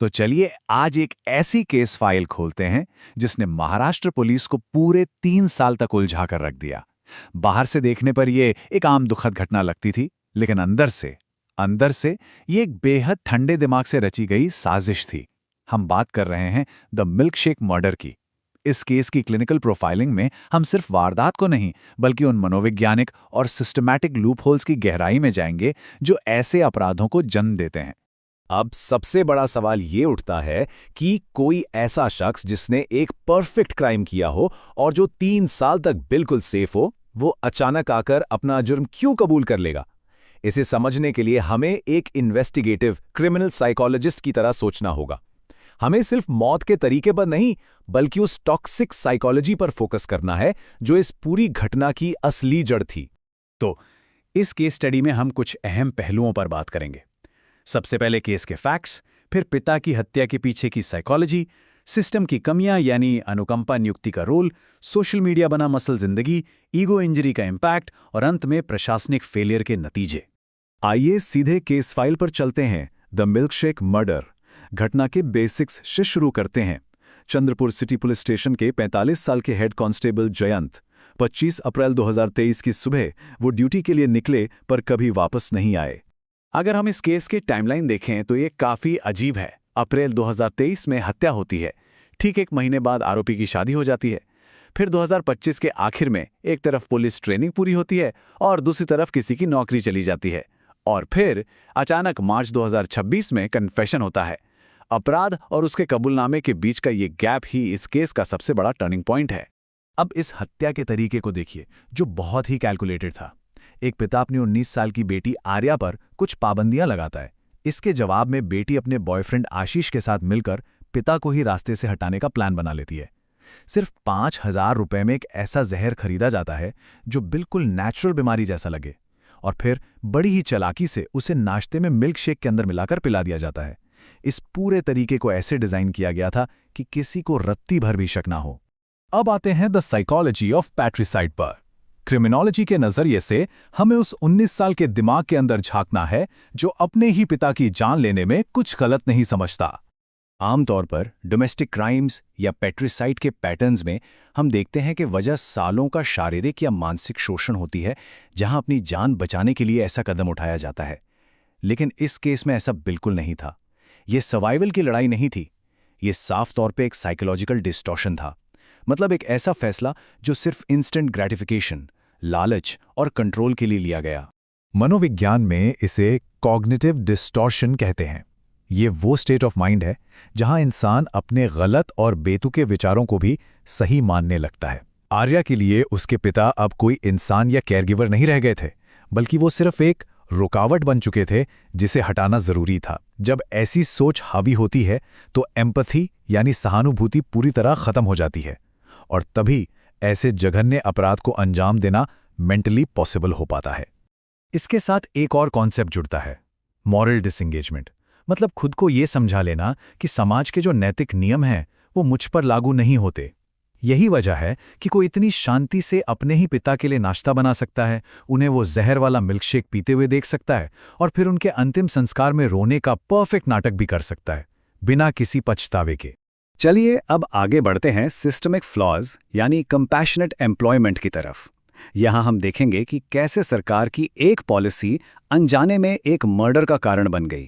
तो चलिए आज एक ऐसी केस फाइल खोलते हैं जिसने महाराष्ट्र पुलिस को पूरे 3 साल तक उलझा कर रख दिया। बाहर से देखने पर यह एक आम दुखद घटना लगती थी, लेकिन अंदर से ये एक बेहद ठंडे दिमाग से रची गई साजिश थी। हम बात कर रहे हैं द मिल्कशेक मर्डर की। इस केस की क्लिनिकल प्रोफाइलिंग में हम सिर्फ वारदात को नहीं, बल्कि उन मनोवैज्ञानिक और सिस्टमैटिक लूपहोल्स की गहराई में जाएंगे जो ऐसे अपराधों को जन्म देते हैं। अब सबसे बड़ा सवाल ये उठता है कि कोई ऐसा शख्स जिसने एक परफेक्ट क्राइम किया हो और जो 3 साल तक बिल्कुल सेफ हो, वो अचानक आकर अपना जुर्म क्यों कबूल कर लेगा। इसे समझने के लिए हमें एक इन्वेस्टिगेटिव क्रिमिनल साइकोलॉजिस्ट की तरह सोचना होगा। हमें सिर्फ मौत के तरीके पर नहीं, बल्कि उस टॉक्सिक साइकोलॉजी पर फोकस करना है जो इस पूरी घटना की असली जड़ थी। तो इस केस स्टडी में हम कुछ अहम पहलुओं पर बात करेंगे। सबसे पहले केस के फैक्ट्स, फिर पिता की हत्या के पीछे की साइकोलॉजी, सिस्टम की कमियां यानी अनुकंपा नियुक्ति का रोल, सोशल मीडिया बना मसल जिंदगी, ईगो इंजरी का इम्पैक्ट और अंत में प्रशासनिक फेलियर के नतीजे। आइए सीधे केस फाइल पर चलते हैं। द मिल्कशेक मर्डर घटना के बेसिक्स से शुरू करते हैं। चंद्रपुर सिटी पुलिस स्टेशन के 45 साल के हेड कांस्टेबल जयंत 25 अप्रैल 2023 की सुबह वो ड्यूटी के लिए निकले पर कभी वापस नहीं आए। अगर हम इस केस की टाइमलाइन देखें तो ये काफ़ी अजीब है। अप्रैल 2023 में हत्या होती है, ठीक 1 महीने बाद आरोपी की शादी हो जाती है। फिर 2025 के आखिर में एक तरफ पुलिस ट्रेनिंग पूरी होती है और दूसरी तरफ किसी की नौकरी चली जाती है। और फिर अचानक मार्च 2026 में कन्फेशन होता है। अपराध और उसके कबूलनामे के बीच का ये गैप ही इस केस का सबसे बड़ा टर्निंग पॉइंट है। अब इस हत्या के तरीके को देखिए, जो बहुत ही कैलकुलेटेड था। एक पिता अपनी 19 साल की बेटी आर्या पर कुछ पाबंदियां लगाता है। इसके जवाब में बेटी अपने बॉयफ्रेंड आशीष के साथ मिलकर पिता को ही रास्ते से हटाने का प्लान बना लेती है। सिर्फ 5,000 रुपए में एक ऐसा जहर खरीदा जाता है जो बिल्कुल नेचुरल बीमारी जैसा लगे, और फिर बड़ी ही चालाकी से उसे नाश्ते में मिल्क शेक के अंदर मिलाकर पिला दिया जाता है। इस पूरे तरीके को ऐसे डिजाइन किया गया था कि किसी को रत्ती भर भी शक ना हो। अब आते हैं द साइकोलॉजी ऑफ पैट्रिसाइड पर। क्रिमिनोलॉजी के नजरिए से हमें उस 19 साल के दिमाग के अंदर झांकना है जो अपने ही पिता की जान लेने में कुछ गलत नहीं समझता। आमतौर पर डोमेस्टिक क्राइम्स या पैट्रिसाइड के पैटर्न्स में हम देखते हैं कि वजह सालों का शारीरिक या मानसिक शोषण होती है, जहां अपनी जान बचाने के लिए ऐसा कदम उठाया जाता है। लेकिन इस केस में ऐसा बिल्कुल नहीं था। यह सर्वाइवल की लड़ाई नहीं थी, ये साफ तौर पे एक साइकोलॉजिकल डिस्टॉर्शन था। मतलब एक ऐसा फैसला जो सिर्फ इंस्टेंट ग्रेटिफिकेशन, लालच और कंट्रोल के लिए लिया गया। मनोविज्ञान में इसे कॉग्निटिव डिस्टॉर्शन कहते हैं। ये वो स्टेट ऑफ माइंड है जहां इंसान अपने गलत और बेतुके विचारों को भी सही मानने लगता है। आर्या के लिए उसके पिता अब कोई इंसान या केयरगिवर नहीं रह गए थे, बल्कि वो सिर्फ एक रुकावट बन चुके थे जिसे हटाना जरूरी था। जब ऐसी सोच हावी होती है तो एम्पैथी यानी सहानुभूति पूरी तरह खत्म हो जाती है, और तभी ऐसे जघन्य अपराध को अंजाम देना मेंटली पॉसिबल हो पाता है। इसके साथ एक और कॉन्सेप्ट जुड़ता है, मॉरल डिसएंगेजमेंट। मतलब खुद को ये समझा लेना कि समाज के जो नैतिक नियम हैं वो मुझ पर लागू नहीं होते। यही वजह है कि कोई इतनी शांति से अपने ही पिता के लिए नाश्ता बना सकता है, उन्हें वो जहर वाला मिल्कशेक पीते हुए देख सकता है, और फिर उनके अंतिम संस्कार में रोने का परफेक्ट नाटक भी कर सकता है, बिना किसी पछतावे के। चलिए अब आगे बढ़ते हैं सिस्टमिक फ्लॉज यानी कंपैशनेट एम्प्लॉयमेंट की तरफ। यहां हम देखेंगे कि कैसे सरकार की एक पॉलिसी अनजाने में एक मर्डर का कारण बन गई।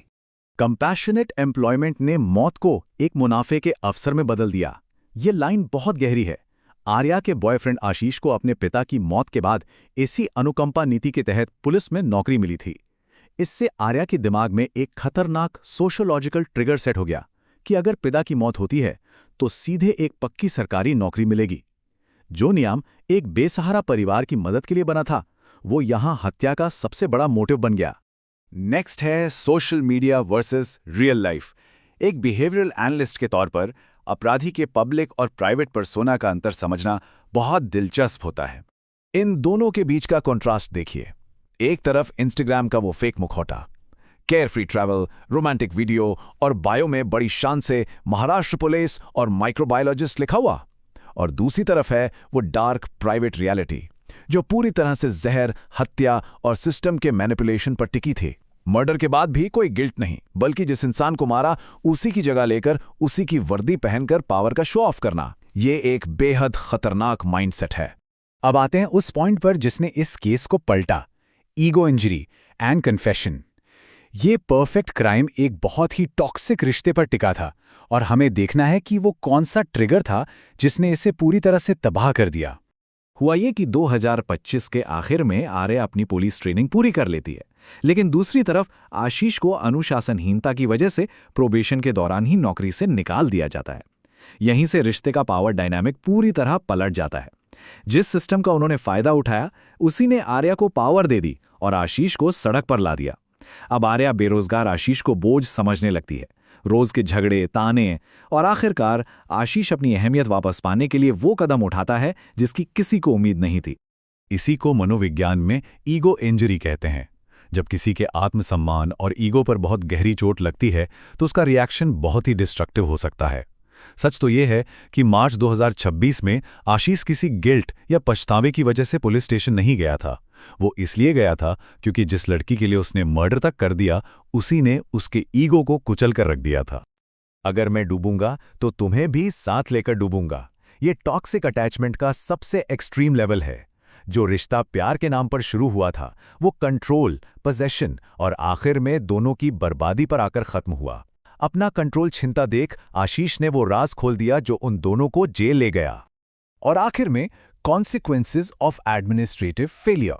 कंपैशनेट एम्प्लॉयमेंट ने मौत को एक मुनाफे के अवसर में बदल दिया। ये लाइन बहुत गहरी है। आर्या के बॉयफ्रेंड आशीष को अपने पिता की मौत के बाद इसी अनुकंपा नीति के तहत पुलिस में नौकरी मिली थी। इससे आर्या के दिमाग में एक खतरनाक सोशोलॉजिकल ट्रिगर सेट हो गया कि अगर पिता की मौत होती है तो सीधे एक पक्की सरकारी नौकरी मिलेगी। जो नियम एक बेसहारा परिवार की मदद के लिए बना था, वो यहां हत्या का सबसे बड़ा मोटिव बन गया। नेक्स्ट है social media versus real life. एक बिहेवियरल एनालिस्ट के तौर पर अपराधी के पब्लिक और प्राइवेट पर्सोना का अंतर समझना बहुत दिलचस्प होता है। इन दोनों के बीच का कॉन्ट्रास्ट देखिए। एक तरफ इंस्टाग्राम का वो फेक मुखौटा, care free travel, romantic video और बायो में बड़ी शान से महाराष्ट्र पुलिस और माइक्रोबायोलॉजिस्ट लिखा हुआ, और दूसरी तरफ है वो डार्क प्राइवेट रियलिटी जो पूरी तरह से जहर, हत्या और सिस्टम के मैनिपुलेशन पर टिकी थी। मर्डर के बाद भी कोई गिल्ट नहीं, बल्कि जिस इंसान को मारा उसी की जगह लेकर उसी की वर्दी पहनकर पावर का शो ऑफ करना, ये एक बेहद खतरनाक माइंडसेट है। अब आते हैं उस पॉइंट पर जिसने इस केस को पलटा, ईगो इंजरी एंड कन्फेशन। ये परफेक्ट क्राइम एक बहुत ही टॉक्सिक रिश्ते पर टिका था और हमें देखना है कि वो कौन सा ट्रिगर था जिसने इसे पूरी तरह से तबाह कर दिया। हुआ ये कि 2025 के आखिर में आर्या अपनी पुलिस ट्रेनिंग पूरी कर लेती है, लेकिन दूसरी तरफ आशीष को अनुशासनहीनता की वजह से प्रोबेशन के दौरान ही नौकरी से निकाल दिया जाता है। यहीं से रिश्ते का पावर डायनामिक पूरी तरह पलट जाता है। जिस सिस्टम का उन्होंने फायदा उठाया, उसी ने आर्या को पावर दे दी और आशीष को सड़क पर ला दिया। अब आर्या बेरोजगार आशीष को बोझ समझने लगती है। रोज के झगड़े, ताने और आखिरकार आशीष अपनी अहमियत वापस पाने के लिए वो कदम उठाता है जिसकी किसी को उम्मीद नहीं थी। इसी को मनोविज्ञान में ईगो इंजरी कहते हैं। जब किसी के आत्मसम्मान और ईगो पर बहुत गहरी चोट लगती है तो उसका रिएक्शन बहुत ही डिस्ट्रक्टिव हो सकता है। सच तो ये है कि मार्च 2026 में आशीष किसी गिल्ट या पछतावे की वजह से पुलिस स्टेशन नहीं गया था। वो इसलिए गया था क्योंकि जिस लड़की के लिए उसने मर्डर तक कर दिया, उसी ने उसके ईगो को कुचल कर रख दिया था। अगर मैं डूबूंगा तो तुम्हें भी साथ लेकर डूबूंगा, ये टॉक्सिक अटैचमेंट का सबसे एक्सट्रीम लेवल है। जो रिश्ता प्यार के नाम पर शुरू हुआ था, वो कंट्रोल, पोजेशन और आखिर में दोनों की बर्बादी पर आकर खत्म हुआ। अपना कंट्रोल छिनता देख आशीष ने वो राज खोल दिया जो उन दोनों को जेल ले गया। और आखिर में कॉन्सिक्वेंसेस ऑफ एडमिनिस्ट्रेटिव फेलियर।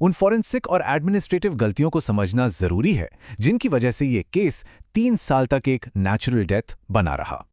उन फॉरेंसिक और एडमिनिस्ट्रेटिव गलतियों को समझना जरूरी है जिनकी वजह से ये केस 3 साल तक एक नेचुरल डेथ बना रहा।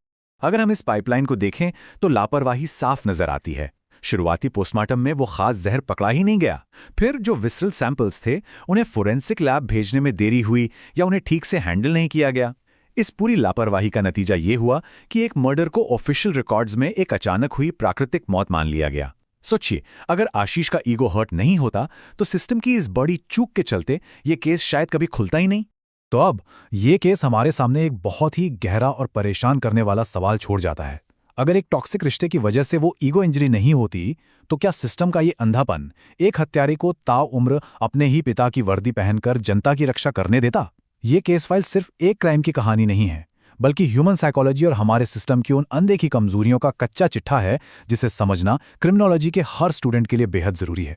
अगर हम इस पाइपलाइन को देखें तो लापरवाही साफ नजर आती है। शुरुआती पोस्टमार्टम में वो खास जहर पकड़ा ही नहीं गया। फिर जो विसरल सैंपल्स थे, उन्हें फोरेंसिक लैब भेजने में देरी हुई या उन्हें ठीक से हैंडल नहीं किया गया। इस पूरी लापरवाही का नतीजा ये हुआ कि एक मर्डर को ऑफिशियल रिकॉर्ड्स में एक अचानक हुई प्राकृतिक मौत मान लिया गया। सोचिए, अगर आशीष का ईगो हर्ट नहीं होता तो सिस्टम की इस बड़ी चूक के चलते ये केस शायद कभी खुलता ही नहीं। तो अब ये केस हमारे सामने एक बहुत ही गहरा और परेशान करने वाला सवाल छोड़ जाता है। अगर एक टॉक्सिक रिश्ते की वजह से वो ईगो इंजरी नहीं होती, तो क्या सिस्टम का ये अंधापन एक हत्यारे को ताउम्र अपने ही पिता की वर्दी पहनकर जनता की रक्षा करने देता? ये केस फाइल सिर्फ एक क्राइम की कहानी नहीं है, बल्कि ह्यूमन साइकोलॉजी और हमारे सिस्टम की उन अनदेखी कमजोरियों का कच्चा चिट्ठा है जिसे समझना क्रिमिनोलॉजी के हर स्टूडेंट के लिए बेहद जरूरी है।